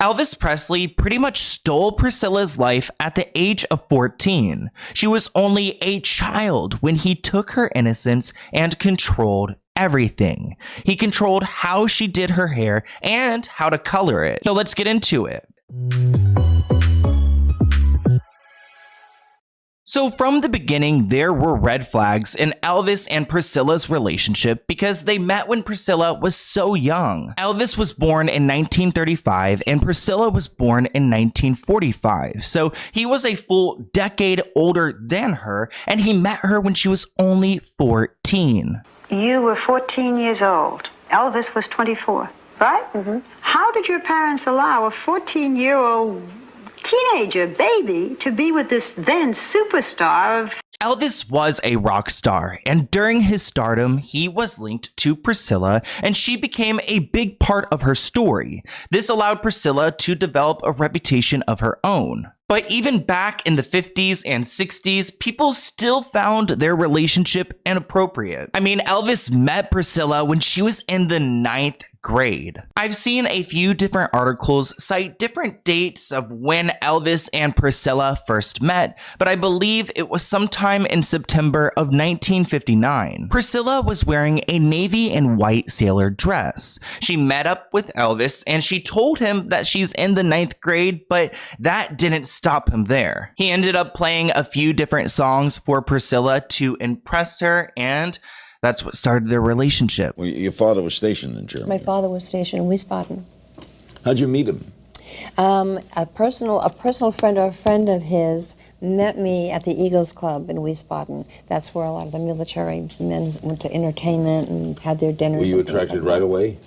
Elvis Presley pretty much stole Priscilla's life at the age of 14. She was only a child when he took her innocence and controlled everything. He controlled how she did her hair and how to color it. So let's get into it. So from the beginning, there were red flags in Elvis and Priscilla's relationship because they met when Priscilla was so young. Elvis was born in 1935 and Priscilla was born in 1945. So he was a full decade older than her, and he met her when she was only 14. You were 14 years old. Elvis was 24, right? Mm-hmm. How did your parents allow a 14-year-old teenager baby to be with this then superstar of... Elvis was a rock star, and during his stardom, he was linked to Priscilla, and she became a big part of her story. This allowed Priscilla to develop a reputation of her own. But even back in the 50s and 60s, people still found their relationship inappropriate. I mean, Elvis met Priscilla when she was in the 9th grade. I've seen a few different articles cite different dates of when Elvis and Priscilla first met, but I believe it was sometime in September of 1959. Priscilla was wearing a navy and white sailor dress. She met up with Elvis and she told him that she's in the 9th grade, but that didn't stop him there. He ended up playing a few different songs for Priscilla to impress her, and that's what started their relationship. Well, your father was stationed in Germany. My father was stationed in Wiesbaden. How'd you meet him? A personal friend or a friend of his met me at the Eagles Club in Wiesbaden. That's where a lot of the military men went to entertainment and had their dinners. Were you attracted right away?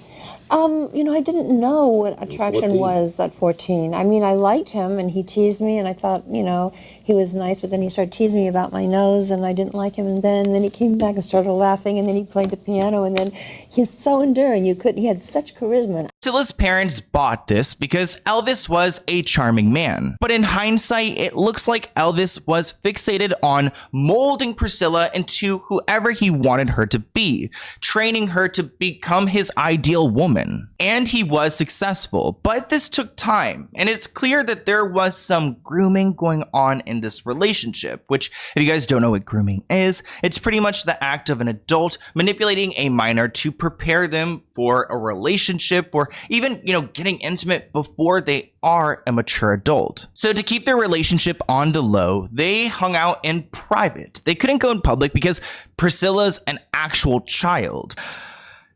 You know, I didn't know what attraction was at 14. I mean, I liked him, and he teased me, and I thought, you know, he was nice, but then he started teasing me about my nose, and I didn't like him, and then he came back and started laughing, and then he played the piano, and then he's so endearing. He had such charisma. Priscilla's parents bought this because Elvis was a charming man. But in hindsight, it looks like Elvis was fixated on molding Priscilla into whoever he wanted her to be, training her to become his ideal woman. And he was successful, but this took time. And it's clear that there was some grooming going on in this relationship, which, if you guys don't know what grooming is, it's pretty much the act of an adult manipulating a minor to prepare them for a relationship, or even, you know, getting intimate before they are a mature adult. So to keep their relationship on the low, they hung out in private. They couldn't go in public because Priscilla's an actual child.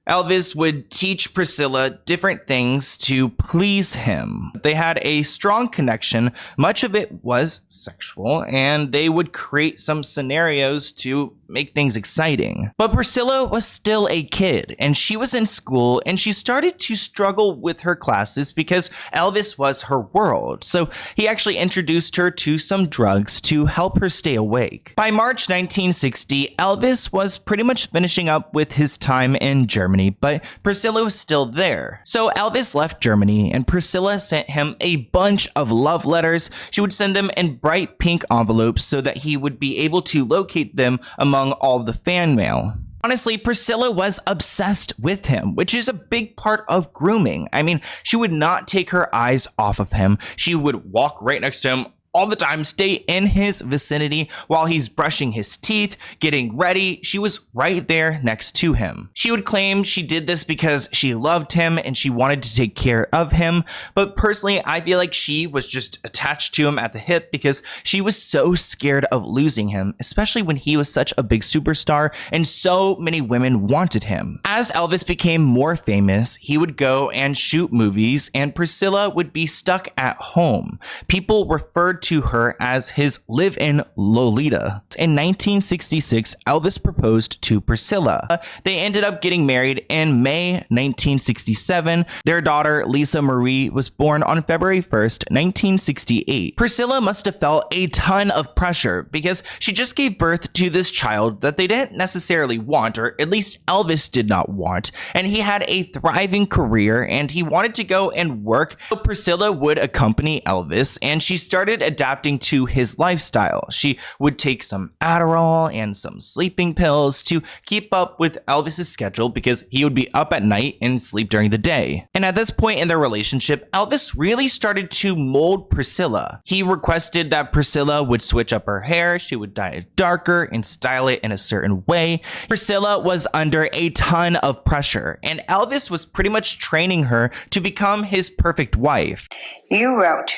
Elvis would teach Priscilla different things to please him. They had a strong connection. Much of it was sexual, and they would create some scenarios to make things exciting. But Priscilla was still a kid, and she was in school, and she started to struggle with her classes because Elvis was her world. So he actually introduced her to some drugs to help her stay awake. By March 1960, Elvis was pretty much finishing up with his time in Germany, but Priscilla was still there. So Elvis left Germany, and Priscilla sent him a bunch of love letters. She would send them in bright pink envelopes so that he would be able to locate them among all the fan mail. Honestly, Priscilla was obsessed with him, which is a big part of grooming. I mean, she would not take her eyes off of him. She would walk right next to him all the time, stay in his vicinity while he's brushing his teeth, getting ready. She was right there next to him. She would claim she did this because she loved him and she wanted to take care of him. But personally, I feel like she was just attached to him at the hip because she was so scared of losing him, especially when he was such a big superstar and so many women wanted him. As Elvis became more famous, he would go and shoot movies, and Priscilla would be stuck at home. People referred to her as his live-in Lolita. In 1966, Elvis proposed to Priscilla. They ended up getting married in May 1967. Their daughter, Lisa Marie, was born on February 1st, 1968. Priscilla must have felt a ton of pressure because she just gave birth to this child that they didn't necessarily want, or at least Elvis did not want, and he had a thriving career and he wanted to go and work. So Priscilla would accompany Elvis, and she started a adapting to his lifestyle. She would take some Adderall and some sleeping pills to keep up with Elvis's schedule because he would be up at night and sleep during the day. And at this point in their relationship, Elvis really started to mold Priscilla. He requested that Priscilla would switch up her hair, she would dye it darker and style it in a certain way. Priscilla was under a ton of pressure, and Elvis was pretty much training her to become his perfect wife. You wrote,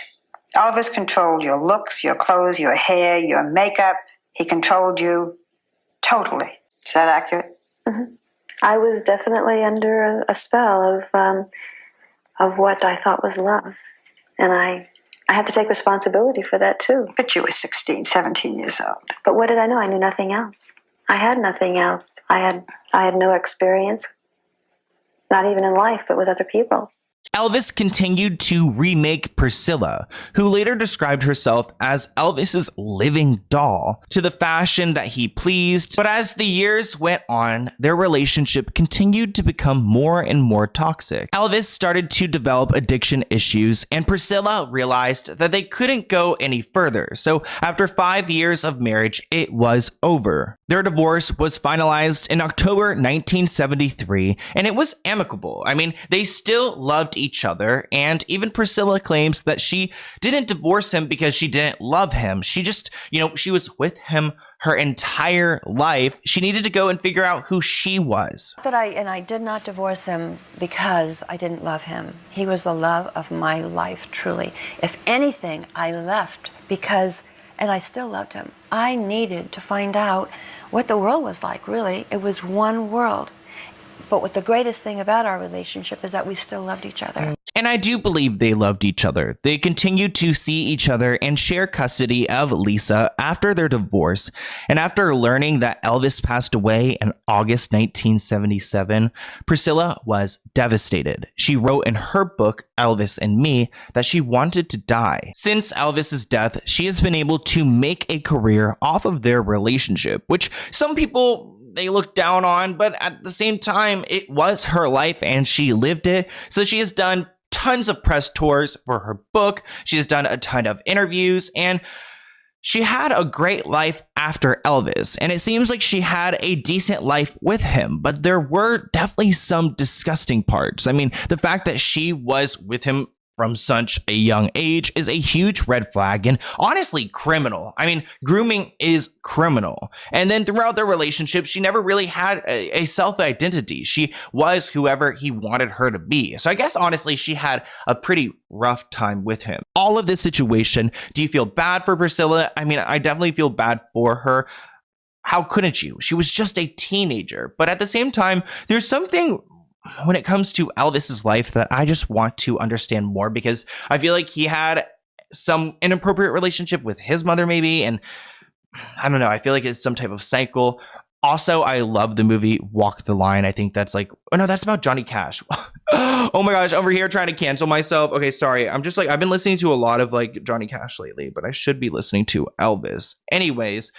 Elvis controlled your looks, your clothes, your hair, your makeup. He controlled you totally. Is that accurate? Mm-hmm. I was definitely under a spell of what I thought was love. And I had to take responsibility for that too. But you were 16, 17 years old. But what did I know? I knew nothing else. I had nothing else. I had no experience, not even in life, but with other people. Elvis continued to remake Priscilla, who later described herself as Elvis's living doll, to the fashion that he pleased. But as the years went on, their relationship continued to become more and more toxic. Elvis started to develop addiction issues, and Priscilla realized that they couldn't go any further. So after 5 years of marriage, it was over. Their divorce was finalized in October 1973, and it was amicable. I mean, they still loved each other, and even Priscilla claims that she didn't divorce him because she didn't love him. She just, she was with him her entire life. She needed to go and figure out who she was. I did not divorce him because I didn't love him. He was the love of my life, truly. If anything, I left because, and I still loved him, I needed to find out what the world was like, really. It was one world. But what the greatest thing about our relationship is that we still loved each other. And I do believe they loved each other. They continued to see each other and share custody of Lisa after their divorce. And after learning that Elvis passed away in August 1977, Priscilla was devastated. She wrote in her book, Elvis and Me, that she wanted to die. Since Elvis's death, she has been able to make a career off of their relationship, which some people they look down on, but at the same time, it was her life and she lived it. So she has done tons of press tours for her book. She has done a ton of interviews, and she had a great life after Elvis. And it seems like she had a decent life with him, but there were definitely some disgusting parts. I mean, the fact that she was with him from such a young age is a huge red flag and honestly criminal. I mean, grooming is criminal. And then throughout their relationship, she never really had a self-identity. She was whoever he wanted her to be. So I guess honestly, she had a pretty rough time with him. All of this situation, do you feel bad for Priscilla? I mean, I definitely feel bad for her. How couldn't you? She was just a teenager. But at the same time, there's something when it comes to Elvis's life that I just want to understand more, because I feel like he had some inappropriate relationship with his mother maybe, and I don't know, I feel like it's some type of cycle. Also, I love the movie Walk the Line. I think that's like, oh no, that's about Johnny Cash. Oh my gosh, over here trying to cancel myself. Okay, sorry. I'm just like, I've been listening to a lot of like Johnny Cash lately, but I should be listening to Elvis. Anyways,